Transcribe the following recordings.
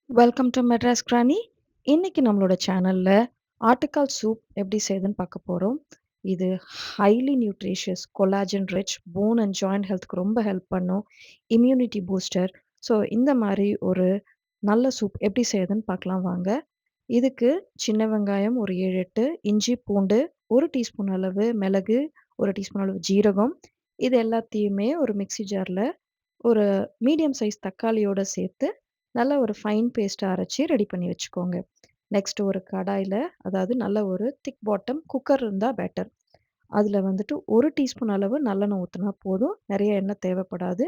Welcome to Madras granny. இன்னைக்கு நம்மளோட சேனல்ல ஆட்டுக்கால் சூப் எப்படி செய்யுதுன்னு பார்க்க போறோம். இது highly nutritious, collagen rich, bone and joint ஹெல்த்க்கு ரொம்ப ஹெல்ப் பண்ணும். Immunity booster. ஸோ இந்த மாரி ஒரு நல்ல சூப் எப்படி செய்யுதுன்னு பார்க்கலாம் வாங்க. இதுக்கு சின்ன வெங்காயம் ஒரு 7, 8, இஞ்சி, பூண்டு, 1 டீஸ்பூன் அளவு மிளகு, 1 டீஸ்பூன் அளவு ஜீரகம், இது எல்லாத்தையுமே ஒரு மிக்ஸி ஜார்ல ஒரு மீடியம் சைஸ் தக்காளியோட சேர்த்து, நல்லா ஒரு ஃபைன் பேஸ்ட்டா அரைச்சு ரெடி பண்ணி வச்சுக்கோங்க. நெக்ஸ்ட் ஒரு கடாயில, அதாவது நல்ல ஒரு திக் பாட்டம் குக்கர் இருந்தா பெட்டர். அதுல வந்துட்டு 1 டீஸ்பூன் அளவு நல்லெண்ணெய் ஊத்துனா போதும். நெறைய எண்ணெய் தேவைப்படாது.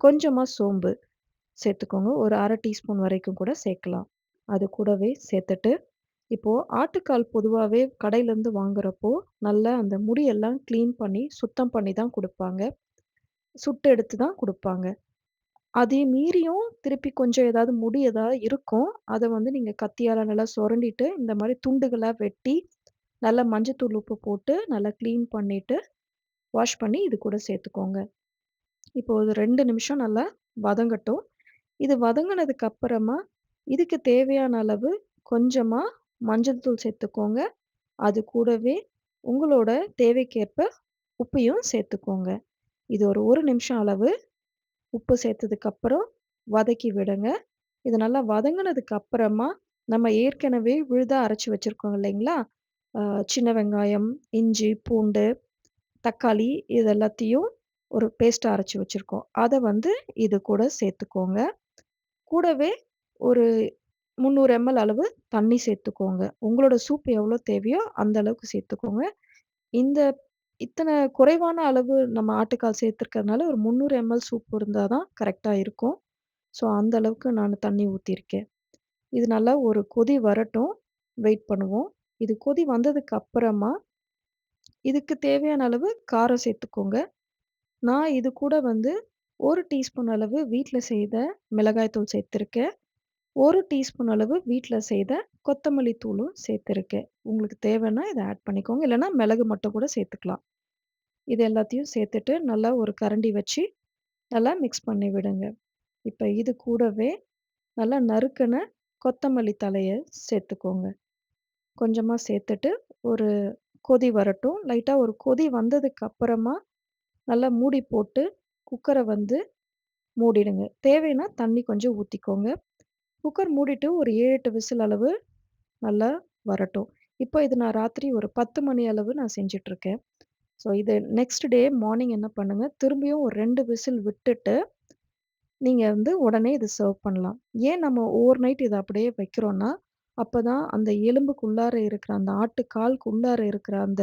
கொஞ்சமா சோம்பு சேர்த்துக்கோங்க. ஒரு 1/2 டீஸ்பூன் வரைக்கும் கூட சேர்க்கலாம். அது கூடவே சேர்த்துட்டு, இப்போ ஆட்டுக்கால் பொதுவாவே கடையிலருந்து வாங்குறப்போ, நல்லா அந்த முடியெல்லாம் கிளீன் பண்ணி, சுத்தம் பண்ணி தான் குடுப்பாங்க. சுட்டு எடுத்து தான் குடுப்பாங்க. அதே மீறியும் திருப்பி கொஞ்சம் ஏதாவது முடி ஏதாவது இருக்கும். அத வந்து நீங்க கத்தியால நல்லா சொரண்டிட்டு, இந்த மாரி துண்டுகளா வெட்டி, நல்லா மஞ்சத்தூள், உப்பு போட்டு நல்லா கிளீன் பண்ணிட்டு, வாஷ் பண்ணி இது கூட சேர்த்துக்கோங்க. இப்போ ஒரு 2 நிமிஷம் நல்லா வதங்கட்டும். இது வதங்குனதுக்கு அப்புறமா, இதுக்கு தேவையான அளவு கொஞ்சமா மஞ்சள் தூள் சேர்த்துக்கோங்க. அது கூடவே உங்களோட தேவைக்கேற்ப உப்பையும் சேர்த்துக்கோங்க. இது ஒரு 1 நிமிஷம் அளவு உப்பு சேர்த்ததுக்கப்புறம் வதக்கி விடுங்க. இது நல்லா வதங்குனதுக்கு அப்புறமா, நம்ம ஏற்கனவே விழுதா அரைச்சு வச்சிருக்கோம் இல்லைங்களா? அ சின்ன வெங்காயம், இஞ்சி, பூண்டு, தக்காளி இது எல்லாத்தையும் ஒரு பேஸ்ட்டா அரைச்சு வச்சிருக்கோம். அத வந்து இது கூட சேர்த்துக்கோங்க. கூடவே ஒரு 300 எம்எல் அளவு தண்ணி சேர்த்துக்கோங்க. உங்களோட சூப் எவ்வளோ தேவையோ அந்த அளவுக்கு சேர்த்துக்கோங்க. இந்த இத்தன குறைவான அளவு நம்ம ஆட்டுக்கால் சேர்த்துருக்கிறதுனால ஒரு 300 எம்எல் சூப் இருந்தா தான் கரெக்ட்டா இருக்கும். ஸோ அந்த அளவுக்கு நானு தண்ணி ஊத்தியிருக்கேன். இது நல்லா ஒரு கொதி வரட்டும். வெயிட் பண்ணுவோம். இது கொதி வந்ததுக்கு அப்புறமா, இதுக்கு தேவையான அளவு காரம் சேர்த்துக்கோங்க. நான் இது கூட வந்து 1 டீஸ்பூன் அளவு வீட்ல செய்த மிளகாய் தூள் சேர்த்திருக்கேன். 1 டீஸ்பூன் அளவு வீட்ல செய்த கொத்தமல்லி தூளும் சேர்த்திருக்கேன். உங்களுக்கு தேவைன்னா இத ஆட் பண்ணிக்கோங்க. இல்லன்னா மிளகு மட்டும் கூட சேர்த்துக்கலாம். இது எல்லாத்தையும் சேர்த்துட்டு நல்லா ஒரு கரண்டி வச்சு நல்லா மிக்ஸ் பண்ணி விடுங்க. இப்ப இது கூடவே நல்லா நறுக்குன கொத்தமல்லி தழைய சேர்த்துக்கோங்க. கொஞ்சமா சேர்த்துட்டு, ஒரு கொதி வரட்டும். லைட்டா ஒரு கொதி வந்ததுக்கு அப்புறமா, நல்லா மூடி போட்டு குக்கர வந்து மூடிடுங்க. தேவைன்னா தண்ணி கொஞ்சம் ஊத்திக்கோங்க. குக்கர் மூடிட்டு ஒரு 7, 8 விசில் அளவு நல்லா வரட்டும். இப்போ இது நான் ராத்திரி ஒரு 10 மணி அளவு நான் செஞ்சுட்டுருக்கேன். ஸோ இது நெக்ஸ்ட் டே மார்னிங் என்ன பண்ணுங்க, திரும்பியும் ஒரு 2 விசில் விட்டுட்டு, நீங்க வந்து உடனே இத சர்வ் பண்ணலாம். ஏன் நம்ம ஓவர் நைட் இத அப்படியே வைக்கிறோம்னா, அப்பதான் அந்த எலும்புக்குள்ளார இருக்கிற அந்த ஆட்டுக்காலுக்குள்ளார இருக்கிற அந்த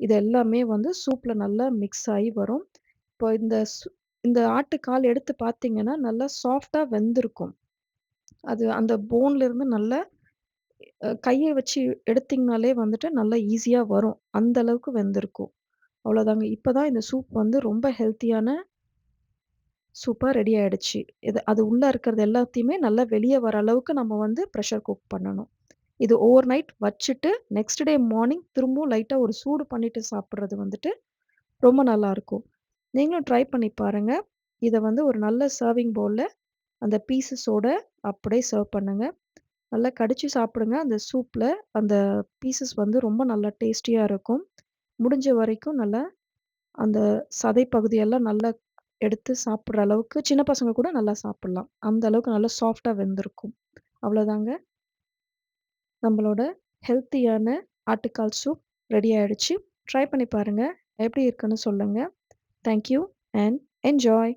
இது எல்லாமே வந்து சூப்ல நல்லா மிக்ஸ் ஆயி வரும். இப்போ இந்த ஆட்டுக்கால் எடுத்து பார்த்தீங்கன்னா, நல்லா சாஃப்ட்டா வெந்திருக்கும். அது அந்த போன்ல இருந்து நல்லா கைய வச்சு எடுத்தீங்கனாலே வந்துட்டு நல்லா ஈஸியா வரும். அந்த அளவுக்கு வெந்திருக்கும். அவ்வளோதாங்க. இப்பதான் இந்த சூப் வந்து ரொம்ப ஹெல்த்தியான சூப்பா ரெடி ஆயிடுச்சு. அது உள்ள இருக்கிறது எல்லாத்தையுமே நல்லா வெளிய வர அளவுக்கு நம்ம வந்து பிரஷர் குக் பண்ணணும். இது ஓவர் நைட் வச்சுட்டு, நெக்ஸ்ட் டே மார்னிங் திரும்பவும் லைட்டா ஒரு சூடு பண்ணிட்டு சாப்பிடுறது வந்துட்டு ரொம்ப நல்லாருக்கும். நீங்களும் ட்ரை பண்ணி பாருங்க. இத வந்து ஒரு நல்ல சர்விங் பவுல்ல அந்த பீஸஸோட அப்படியே சர்வ் பண்ணுங்க. நல்லா கடிச்சு சாப்பிடுங்க. அந்த சூப்ல அந்த பீஸஸ் வந்து ரொம்ப நல்லா டேஸ்டியா இருக்கும். முடிஞ்ச வரைக்கும் நல்லா அந்த சதை பகுதியெல்லாம் நல்லா எடுத்து சாப்பிடுற அளவுக்கு சின்ன பசங்க கூட நல்லா சாப்பிடலாம். அந்த அளவுக்கு நல்லா சாஃப்ட்டா வெந்திருக்கும். அவ்வளோதாங்க. நம்மளோட ஹெல்த்தியான ஆட்டுக்கால் சூப் ரெடி ஆயிடுச்சு. ட்ரை பண்ணி பாருங்க. எப்படி இருக்குன்னு சொல்லுங்க. Thank you and enjoy.